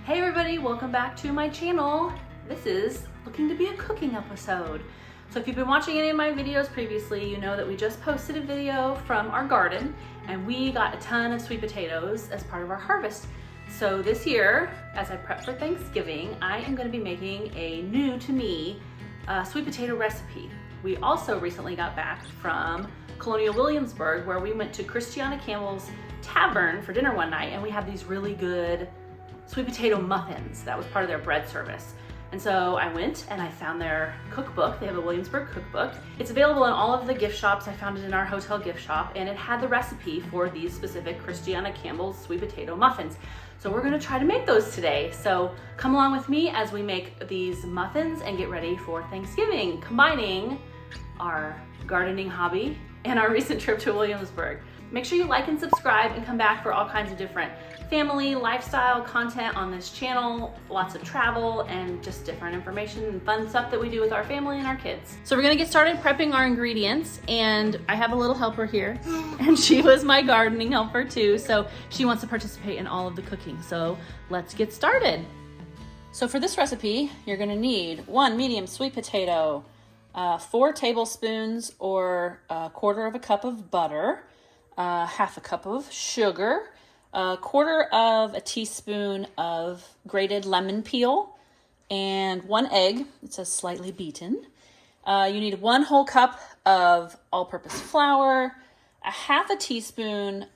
Hey everybody, welcome back to my channel. This is looking to be a cooking episode. So if you've been watching any of my videos previously, you know that we just posted a video from our garden and we got a ton of sweet potatoes as part of our harvest. So this year, as I prep for Thanksgiving, I am going to be making a new to me sweet potato recipe. We also recently got back from Colonial Williamsburg where we went to Christiana Campbell's Tavern for dinner one night and we had these really good sweet potato muffins. That was part of their bread service. And so I went and I found their cookbook. They have a Williamsburg cookbook. It's available in all of the gift shops. I found it in our hotel gift shop and it had the recipe for these specific Christiana Campbell's sweet potato muffins. So we're gonna try to make those today. So come along with me as we make these muffins and get ready for Thanksgiving, combining our gardening hobby and our recent trip to Williamsburg. Make sure you like and subscribe and come back for all kinds of different family, lifestyle content on this channel, lots of travel and just different information and fun stuff that we do with our family and our kids. So we're gonna get started prepping our ingredients, and I have a little helper here and she was my gardening helper too, so she wants to participate in all of the cooking. So let's get started. So for this recipe, you're gonna need 1 medium sweet potato, 4 tablespoons or 1/4 cup of butter, 1/2 cup of sugar, 1/4 teaspoon of grated lemon peel, and 1 egg. It says slightly beaten. You need 1 whole cup of all-purpose flour, 1/2 teaspoon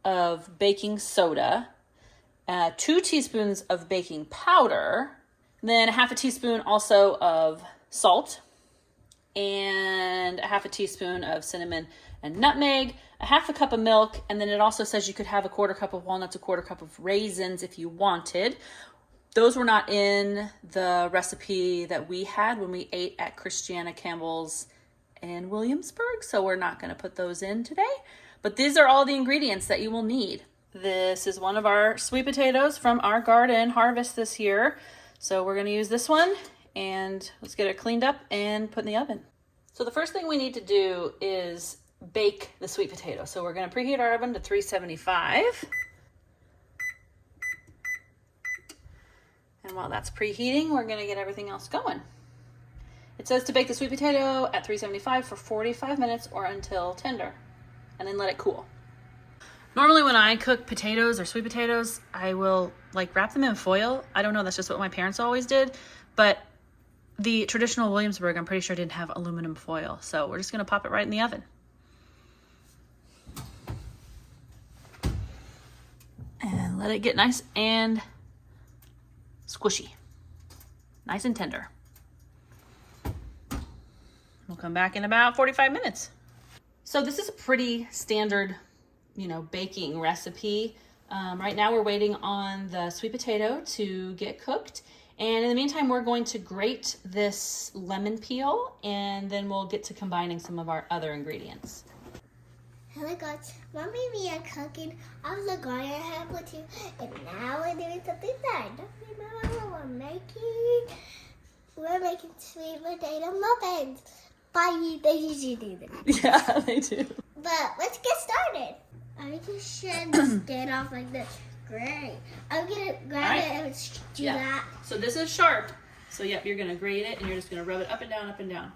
of baking soda, 2 teaspoons of baking powder, then 1/2 teaspoon also of salt, and 1/2 teaspoon of cinnamon and nutmeg, 1/2 cup of milk, and then it also says you could have 1/4 cup of walnuts, 1/4 cup of raisins if you wanted. Those were not in the recipe that we had when we ate at Christiana Campbell's in Williamsburg, so we're not going to put those in today. But these are all the ingredients that you will need. This is one of our sweet potatoes from our garden harvest this year, so we're going to use this one, and let's get it cleaned up and put in the oven. So the first thing we need to do is bake the sweet potato. So we're going to preheat our oven to 375. And while that's preheating, we're going to get everything else going. It says to bake the sweet potato at 375 for 45 minutes or until tender, and then let it cool. Normally when I cook potatoes or sweet potatoes, I will wrap them in foil. I don't know, that's just what my parents always did, but the traditional Williamsburg, I'm pretty sure, didn't have aluminum foil. So we're just going to pop it right in the oven. And let it get nice and squishy. Nice and tender. We'll come back in about 45 minutes. So this is a pretty standard, baking recipe. Right now we're waiting on the sweet potato to get cooked. And in the meantime, we're going to grate this lemon peel, and then we'll get to combining some of our other ingredients. Hello guys, Mommy and me are cooking. I was a garden helper too, and now we're doing something that I don't remember what we're making sweet potato muffins. Bye, they usually do that. Yeah, they do. But let's get started. I just should the stand off like this. Great. I'm gonna grab it and do that. So this is sharp. So yep, you're gonna grate it and you're just gonna rub it up and down, up and down.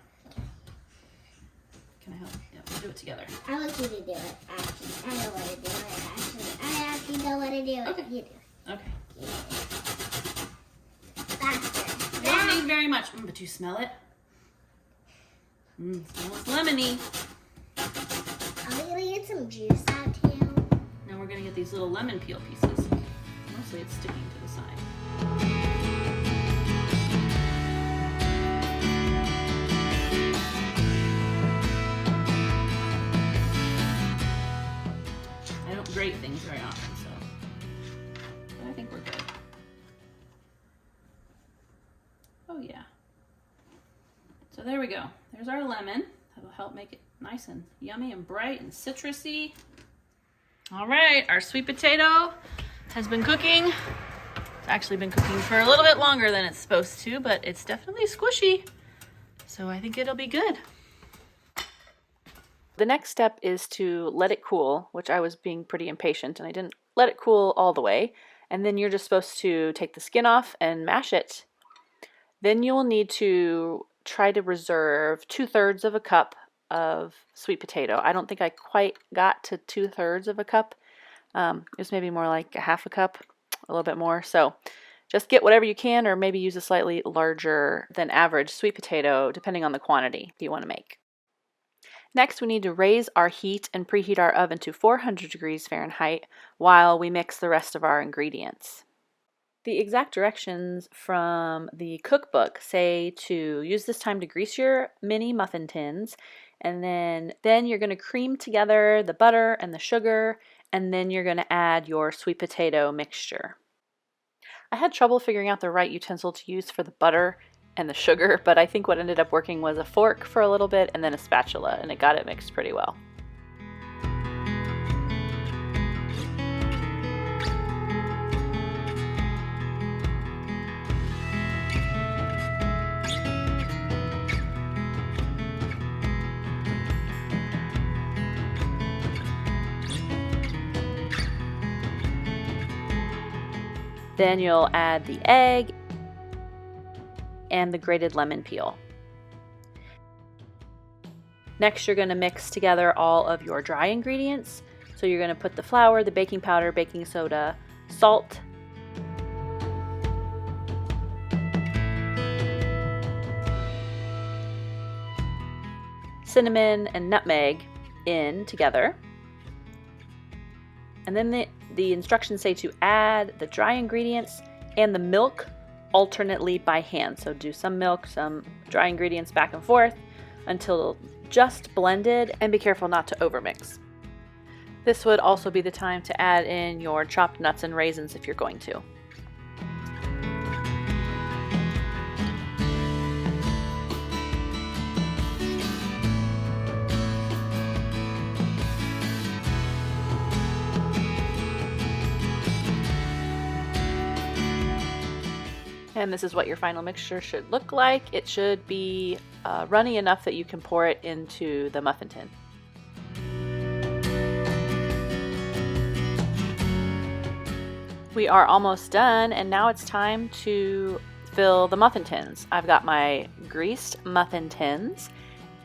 Can I help? Yeah, we'll do it together. I want you to do it, actually. I know what to do it, actually. I actually know what to do it. Okay. You do. Okay. Yeah. Faster. You don't need very much, but you smell it? Smells lemony. I'm gonna get some juice out too. Now we're gonna get these little lemon peel pieces. Mostly it's sticking to the side. I don't grate things very often, but I think we're good. Oh yeah. So there we go. There's our lemon. That'll help make it nice and yummy and bright and citrusy. All right, our sweet potato has been cooking. It's actually been cooking for a little bit longer than it's supposed to, but it's definitely squishy. So I think it'll be good. The next step is to let it cool, which I was being pretty impatient and I didn't let it cool all the way. And then you're just supposed to take the skin off and mash it. Then you'll need to try to reserve 2/3 of a cup of sweet potato. I don't think I quite got to 2/3 of a cup. It was maybe more like a half a cup, a little bit more. So just get whatever you can, or maybe use a slightly larger than average sweet potato, depending on the quantity you want to make. Next, we need to raise our heat and preheat our oven to 400 degrees Fahrenheit while we mix the rest of our ingredients. The exact directions from the cookbook say to use this time to grease your mini muffin tins, and then you're going to cream together the butter and the sugar, and then you're going to add your sweet potato mixture. I had trouble figuring out the right utensil to use for the butter and the sugar, but I think what ended up working was a fork for a little bit and then a spatula, and it got it mixed pretty well. Then you'll add the egg and the grated lemon peel. Next, you're going to mix together all of your dry ingredients. So you're going to put the flour, the baking powder, baking soda, salt, cinnamon, and nutmeg in together. And then the instructions say to add the dry ingredients and the milk alternately by hand. So do some milk, some dry ingredients back and forth until just blended, and be careful not to overmix. This would also be the time to add in your chopped nuts and raisins if you're going to. And this is what your final mixture should look like. It should be runny enough that you can pour it into the muffin tin. We are almost done, and now it's time to fill the muffin tins. I've got my greased muffin tins,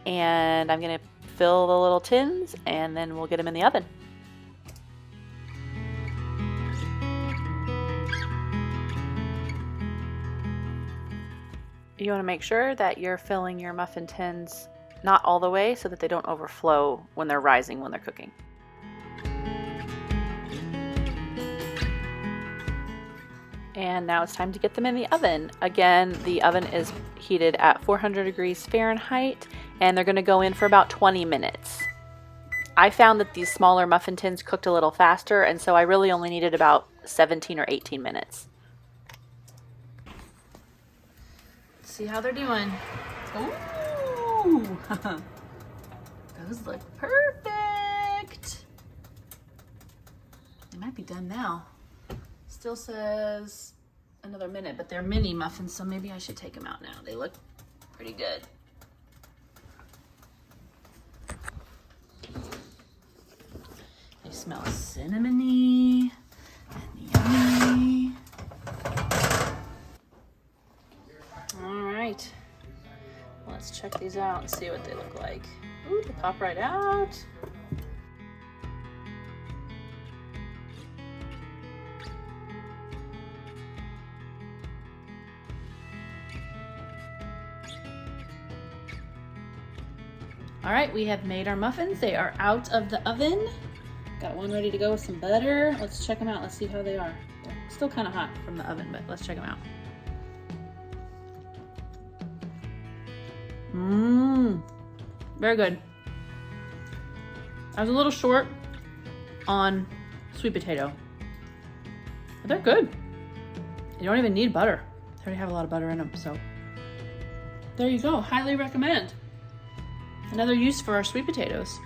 and I'm going to fill the little tins, and then we'll get them in the oven. You want to make sure that you're filling your muffin tins not all the way so that they don't overflow when they're rising when they're cooking. And now it's time to get them in the oven. Again, the oven is heated at 400 degrees Fahrenheit, and they're going to go in for about 20 minutes. I found that these smaller muffin tins cooked a little faster, and so I really only needed about 17 or 18 minutes. See how they're doing. Ooh, those look perfect. They might be done now. Still says another minute, but they're mini muffins, so maybe I should take them out now. They look pretty good. They smell cinnamony and yummy. Alright, let's check these out and see what they look like. Ooh, they pop right out. Alright, we have made our muffins. They are out of the oven. Got one ready to go with some butter. Let's check them out. Let's see how they are. They're still kind of hot from the oven, but let's check them out. Very good. I was a little short on sweet potato, but they're good. You don't even need butter. They already have a lot of butter in them, so there you go. Highly recommend. Another use for our sweet potatoes.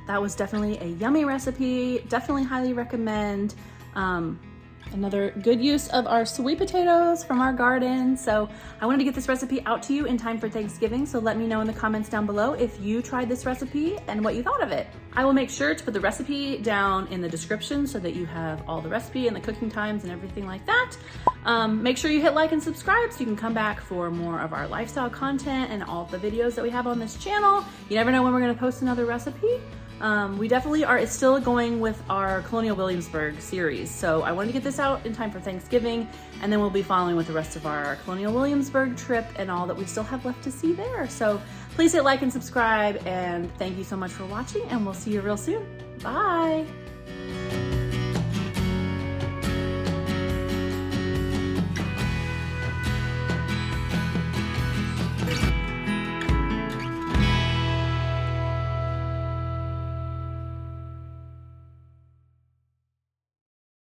That was definitely a yummy recipe. Definitely highly recommend. Another good use of our sweet potatoes from our garden. So I wanted to get this recipe out to you in time for Thanksgiving. So let me know in the comments down below if you tried this recipe and what you thought of it. I will make sure to put the recipe down in the description so that you have all the recipe and the cooking times and everything like that. Make sure you hit like and subscribe so you can come back for more of our lifestyle content and all the videos that we have on this channel. You never know when we're gonna post another recipe. We definitely are still going with our Colonial Williamsburg series. So I wanted to get this out in time for Thanksgiving, and then we'll be following with the rest of our Colonial Williamsburg trip and all that we still have left to see there. So please hit like and subscribe, and thank you so much for watching, and we'll see you real soon. Bye.